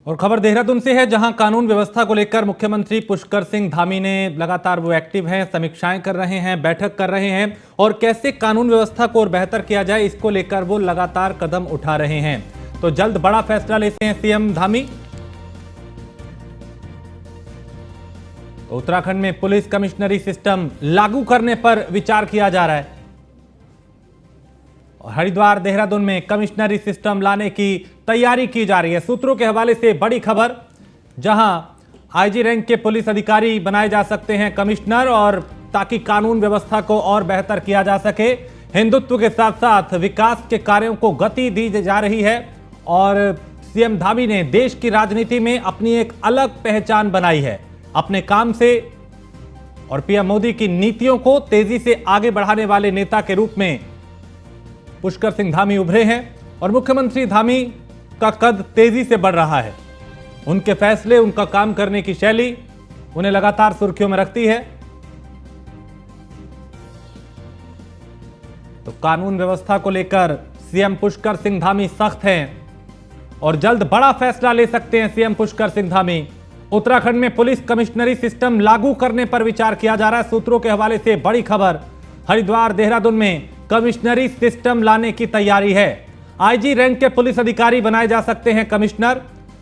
और खबर देहरादून से है, जहां कानून व्यवस्था को लेकर मुख्यमंत्री पुष्कर सिंह धामी ने लगातार वो एक्टिव हैं, समीक्षाएं कर रहे हैं, बैठक कर रहे हैं और कैसे कानून व्यवस्था को और बेहतर किया जाए इसको लेकर वो लगातार कदम उठा रहे हैं। तो जल्द बड़ा फैसला लेते हैं सीएम धामी। उत्तराखंड में पुलिस कमिश्नरी सिस्टम लागू करने पर विचार किया जा रहा है और हरिद्वार देहरादून में कमिश्नरी सिस्टम लाने की तैयारी की जा रही है। सूत्रों के हवाले से बड़ी खबर, जहां आईजी रैंक के पुलिस अधिकारी बनाए जा सकते हैं कमिश्नर, और ताकि कानून व्यवस्था को और बेहतर किया जा सके। हिंदुत्व के साथ साथ विकास के कार्यों को गति दी जा रही है और सीएम धामी ने देश की राजनीति में अपनी एक अलग पहचान बनाई है अपने काम से, और पीएम मोदी की नीतियों को तेजी से आगे बढ़ाने वाले नेता के रूप में पुष्कर सिंह धामी उभरे हैं और मुख्यमंत्री धामी का कद तेजी से बढ़ रहा है। उनके फैसले, उनका काम करने की शैली उन्हें लगातार सुर्खियों में रखती है। तो कानून व्यवस्था को लेकर सीएम पुष्कर सिंह धामी सख्त हैं और जल्द बड़ा फैसला ले सकते हैं सीएम पुष्कर सिंह धामी। उत्तराखंड में पुलिस कमिश्नरी सिस्टम लागू करने पर विचार किया जा रहा है। सूत्रों के हवाले से बड़ी खबर, हरिद्वार देहरादून में कमिश्नरी सिस्टम लाने की तैयारी है। आईजी रैंक के पुलिस अधिकारी बनाए जा सकते हैं कमिश्नर।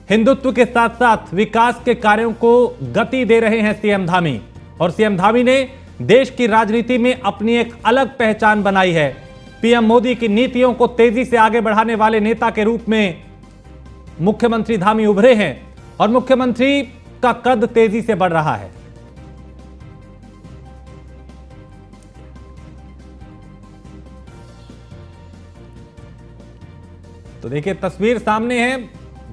हिंदुत्व के साथ साथ विकास के कार्यों को गति दे रहे हैं सीएम धामी, और सीएम धामी ने देश की राजनीति में अपनी एक अलग पहचान बनाई है। पीएम मोदी की नीतियों को तेजी से आगे बढ़ाने वाले नेता के रूप में मुख्यमंत्री धामी उभरे हैं और मुख्यमंत्री का कद तेजी से बढ़ रहा है। तो देखिए, तस्वीर सामने है।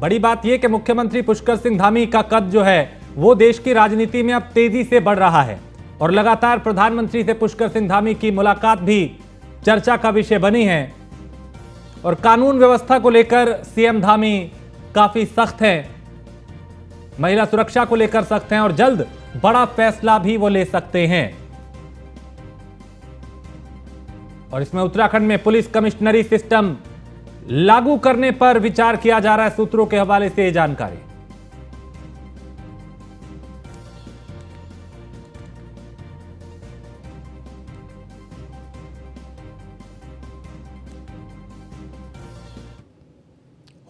बड़ी बात यह कि मुख्यमंत्री पुष्कर सिंह धामी का कद जो है वो देश की राजनीति में अब तेजी से बढ़ रहा है और लगातार प्रधानमंत्री से पुष्कर सिंह धामी की मुलाकात भी चर्चा का विषय बनी है। और कानून व्यवस्था को लेकर सीएम धामी काफी सख्त हैं, महिला सुरक्षा को लेकर सख्त हैं और जल्द बड़ा फैसला भी वो ले सकते हैं। और इसमें उत्तराखंड में पुलिस कमिश्नरी सिस्टम लागू करने पर विचार किया जा रहा है। सूत्रों के हवाले से जानकारी।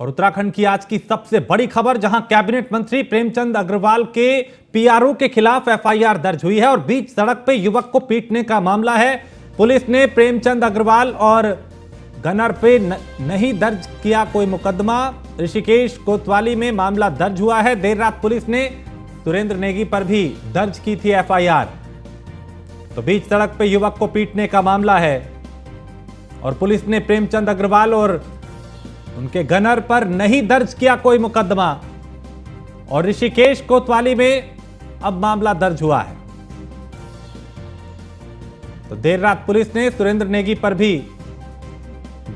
और उत्तराखंड की आज की सबसे बड़ी खबर, जहां कैबिनेट मंत्री प्रेमचंद अग्रवाल के पीआरओ के खिलाफ एफआईआर दर्ज हुई है और बीच सड़क पे युवक को पीटने का मामला है। पुलिस ने प्रेमचंद अग्रवाल और गनर पे नहीं दर्ज किया कोई मुकदमा। ऋषिकेश कोतवाली में मामला दर्ज हुआ है। देर रात पुलिस ने सुरेंद्र नेगी पर भी दर्ज की थी एफआईआर। तो बीच सड़क पे युवक को पीटने का मामला है और पुलिस ने प्रेमचंद अग्रवाल और उनके गनर पर नहीं दर्ज किया कोई मुकदमा, और ऋषिकेश कोतवाली में अब मामला दर्ज हुआ है। तो देर रात पुलिस ने सुरेंद्र नेगी पर भी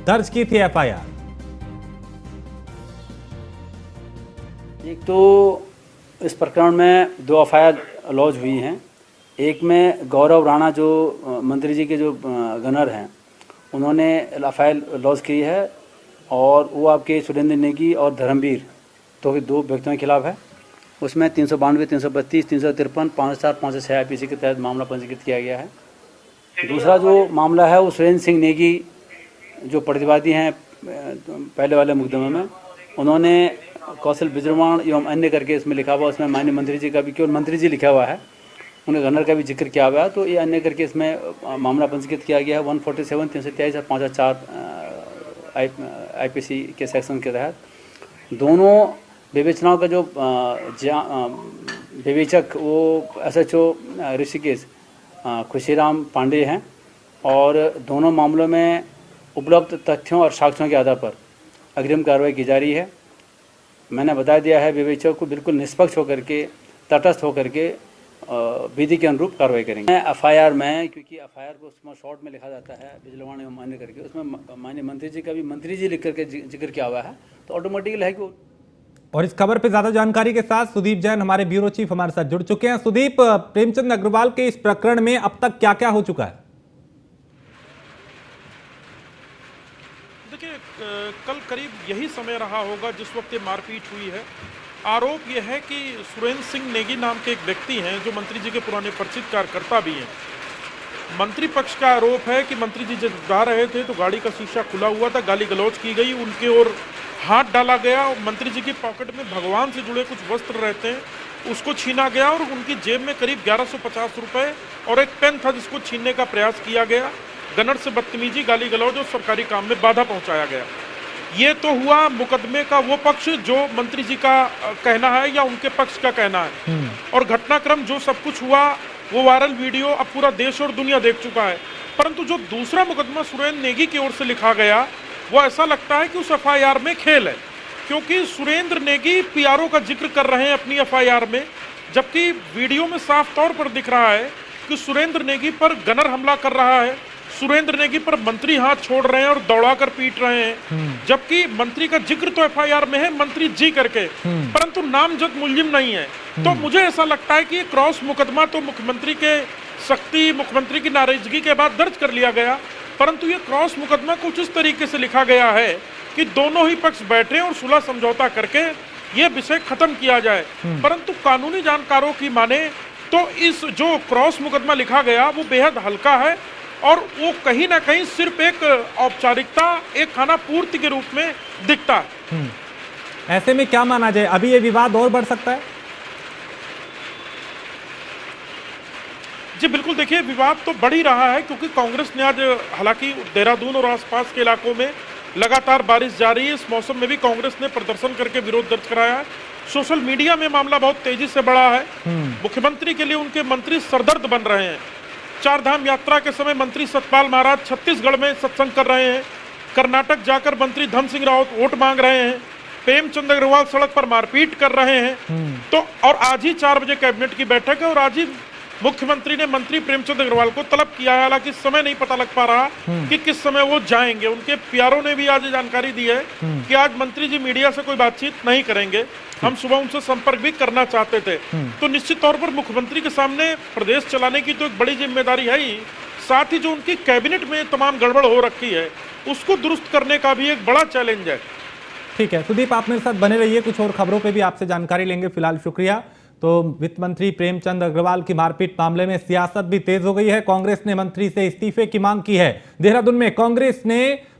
दर्ज की थी एफआईआर। एक तो इस प्रकरण में 2 एफआईआर लॉन्च हुई हैं। एक में गौरव राणा जो मंत्री जी के जो गनर हैं उन्होंने एफआईआर लॉन्च की है और वो आपके सुरेंद्र नेगी और धर्मवीर तो 2 व्यक्तियों के खिलाफ है। उसमें 392, 332, 353, 5/4, 5/6 आईपीसी के तहत मामला पंजीकृत किया गया है। दूसरा जो मामला है वो सुरेंद्र सिंह नेगी जो प्रतिवादी हैं पहले वाले मुकदमे में, उन्होंने कौशल विजृंभण एवं अन्य करके इसमें लिखा हुआ, उसमें माननीय मंत्री जी का भी केवल मंत्री जी लिखा हुआ है, उन्हें गनर का भी जिक्र किया हुआ है। तो ये अन्य करके इसमें मामला पंजीकृत किया गया है 147, 323 और 5/4 आईपीसी के सेक्शन के तहत। दोनों विवेचनाओं का जो विवेचक वो एसएचओ ऋषिकेश खुशीराम पांडे हैं और दोनों मामलों में उपलब्ध तथ्यों और साक्ष्यों के आधार पर अग्रिम कार्रवाई की जा रही है। मैंने बता दिया है विवेचक को बिल्कुल निष्पक्ष होकर के, तटस्थ होकर के विधि के अनुरूप कार्रवाई करेंगे। एफआईआर में, क्योंकि एफआईआर को उसमें शॉर्ट में लिखा जाता है विजलवाण एवं मान्य करके, उसमें माननीय मंत्री जी का भी मंत्री जी लिख करके जिक्र किया हुआ है, तो ऑटोमेटिकली है कि। और इस खबर पे ज्यादा जानकारी के साथ सुदीप जैन हमारे ब्यूरो चीफ हमारे साथ जुड़ चुके हैं। सुदीप, प्रेमचंद अग्रवाल के इस प्रकरण में अब तक क्या क्या हो चुका है? देखिए, कल करीब यही समय रहा होगा जिस वक्त ये मारपीट हुई है आरोप यह है कि सुरेंद्र सिंह नेगी नाम के एक व्यक्ति हैं जो मंत्री जी के पुराने परिचित कार्यकर्ता भी हैं। मंत्री पक्ष का आरोप है कि मंत्री जी जब जा रहे थे तो गाड़ी का शीशा खुला हुआ था, गाली गलौज की गई, उनके ओर हाथ डाला गया और मंत्री जी की पॉकेट में भगवान से जुड़े कुछ वस्त्र रहते हैं उसको छीना गया और उनकी जेब में करीब 1150 रुपए और एक पेन था जिसको छीनने का प्रयास किया गया। गनर से बदतमीजी, गाली गलौज और सरकारी काम में बाधा पहुंचाया गया। ये तो हुआ मुकदमे का वो पक्ष जो मंत्री जी का कहना है या उनके पक्ष का कहना है, और घटनाक्रम जो सब कुछ हुआ वो वायरल वीडियो अब पूरा देश और दुनिया देख चुका है। परंतु जो दूसरा मुकदमा सुरेंद्र नेगी की ओर से लिखा गया वो ऐसा लगता है कि उस एफआईआर में खेल है, क्योंकि सुरेंद्र नेगी पीआरओ का जिक्र कर रहे हैं अपनी एफआईआर में, जबकि वीडियो में साफ तौर पर दिख रहा है कि सुरेंद्र नेगी पर गनर हमला कर रहा है, सुरेंद्र नेगी पर मंत्री हाथ छोड़ रहे हैं और दौड़ाकर पीट रहे हैं, जबकि मंत्री का जिक्र तो एफआईआर में है मंत्री जी करके, परंतु नामजद मुलजिम नहीं है। तो मुझे ऐसा लगता है कि ये क्रॉस मुकदमा तो मुख्यमंत्री के सख्ती, मुख्यमंत्री की नाराजगी के बाद दर्ज कर लिया गया, परंतु ये क्रॉस मुकदमा कुछ इस तरीके से लिखा गया है कि दोनों ही पक्ष बैठे और सुलह समझौता करके ये विषय खत्म किया जाए। परंतु कानूनी जानकारों की माने तो इस जो क्रॉस मुकदमा लिखा गया वो बेहद हल्का है और वो कहीं ना कहीं सिर्फ एक औपचारिकता, एक खाना पूर्ति के रूप में दिखता है। ऐसे में क्या माना जाए, अभी ये विवाद और बढ़ सकता है? जी बिल्कुल, देखिए विवाद तो बढ़ ही रहा है क्योंकि कांग्रेस ने आज, हालांकि देहरादून और आसपास के इलाकों में लगातार बारिश जारी है, इस मौसम में भी कांग्रेस ने प्रदर्शन करके विरोध दर्ज कराया है। सोशल मीडिया में मामला बहुत तेजी से बढ़ा है। मुख्यमंत्री के लिए उनके मंत्री सरदर्द बन रहे हैं। चार धाम यात्रा के समय मंत्री सतपाल महाराज छत्तीसगढ़ में सत्संग कर रहे हैं, कर्नाटक जाकर मंत्री धन सिंह रावत वोट मांग रहे हैं, प्रेमचंद अग्रवाल सड़क पर मारपीट कर रहे हैं। तो और आज ही 4 बजे कैबिनेट की बैठक है और आज ही मुख्यमंत्री ने मंत्री प्रेमचंद अग्रवाल को तलब किया है, हालांकि समय नहीं पता लग पा रहा कि किस समय वो जाएंगे। उनके पीआरओ ने भी आज जानकारी दी है कि आज मंत्री जी मीडिया से कोई बातचीत नहीं करेंगे, हम सुबह उनसे संपर्क भी करना चाहते थे। तो निश्चित तौर पर मुख्यमंत्री के सामने प्रदेश चलाने की तो एक बड़ी जिम्मेदारी है ही, साथ ही जो उनकी कैबिनेट में तमाम गड़बड़ हो रखी है उसको दुरुस्त करने का भी एक बड़ा चैलेंज है। ठीक है सुदीप, आप मेरे साथ बने रहिए, कुछ और खबरों पे भी आपसे जानकारी लेंगे। फिलहाल शुक्रिया। तो वित्त मंत्री प्रेमचंद अग्रवाल की मारपीट मामले में सियासत भी तेज हो गई है। कांग्रेस ने मंत्री से इस्तीफे की मांग की है। देहरादून में कांग्रेस ने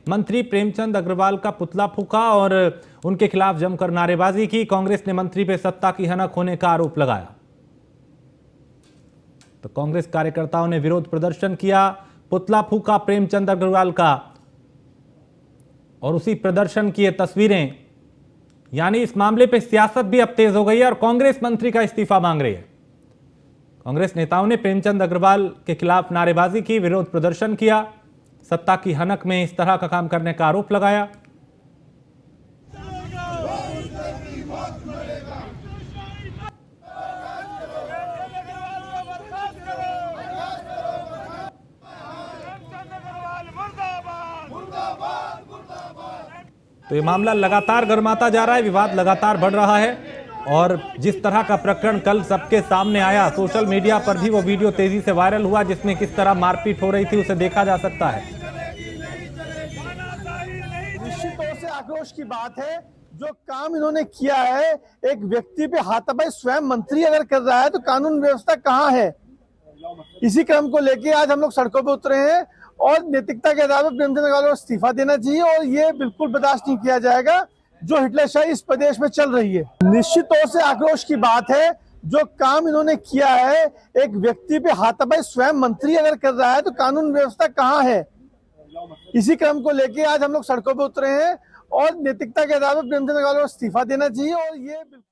मंत्री प्रेमचंद अग्रवाल का पुतला फूंका और उनके खिलाफ जमकर नारेबाजी की। कांग्रेस ने मंत्री पे सत्ता की हनक होने का आरोप लगाया। तो कांग्रेस कार्यकर्ताओं ने विरोध प्रदर्शन किया, पुतला फूंका प्रेमचंद अग्रवाल का, और उसी प्रदर्शन की ये तस्वीरें, यानी इस मामले पे सियासत भी अब तेज हो गई है और कांग्रेस मंत्री का इस्तीफा मांग रही है। कांग्रेस नेताओं ने प्रेमचंद अग्रवाल के खिलाफ नारेबाजी की, विरोध प्रदर्शन किया, सत्ता की हनक में इस तरह का काम करने का आरोप लगाया। तो ये मामला लगातार गर्माता जा रहा है, विवाद लगातार बढ़ रहा है और जिस तरह का प्रकरण कल सबके सामने आया, सोशल मीडिया पर भी वो वीडियो तेजी से वायरल हुआ जिसमें किस तरह मारपीट हो रही थी, उसे देखा जा सकता है। निश्चित तौर से आक्रोश की बात है। जो काम इन्होंने किया है, एक व्यक्ति पे हाथापाई स्वयं मंत्री अगर कर रहा है तो कानून व्यवस्था कहाँ है? इसी क्रम को लेके आज हम लोग सड़कों पे उतरे हैं और नैतिकता के आधार पर प्रेमचंद अग्रवाल को इस्तीफा देना चाहिए और ये बिल्कुल बर्दाश्त नहीं किया जाएगा जो हिटलरशाही इस प्रदेश में चल रही है। निश्चित तौर से आक्रोश की बात है। जो काम इन्होंने किया है, एक व्यक्ति पे हाथापाई स्वयं मंत्री अगर कर रहा है तो कानून व्यवस्था कहाँ है? इसी क्रम को लेके आज हम लोग सड़कों पे उतरे हैं और नैतिकता के आधार पर प्रेमचंद अग्रवाल को इस्तीफा देना चाहिए और ये बिल्कुल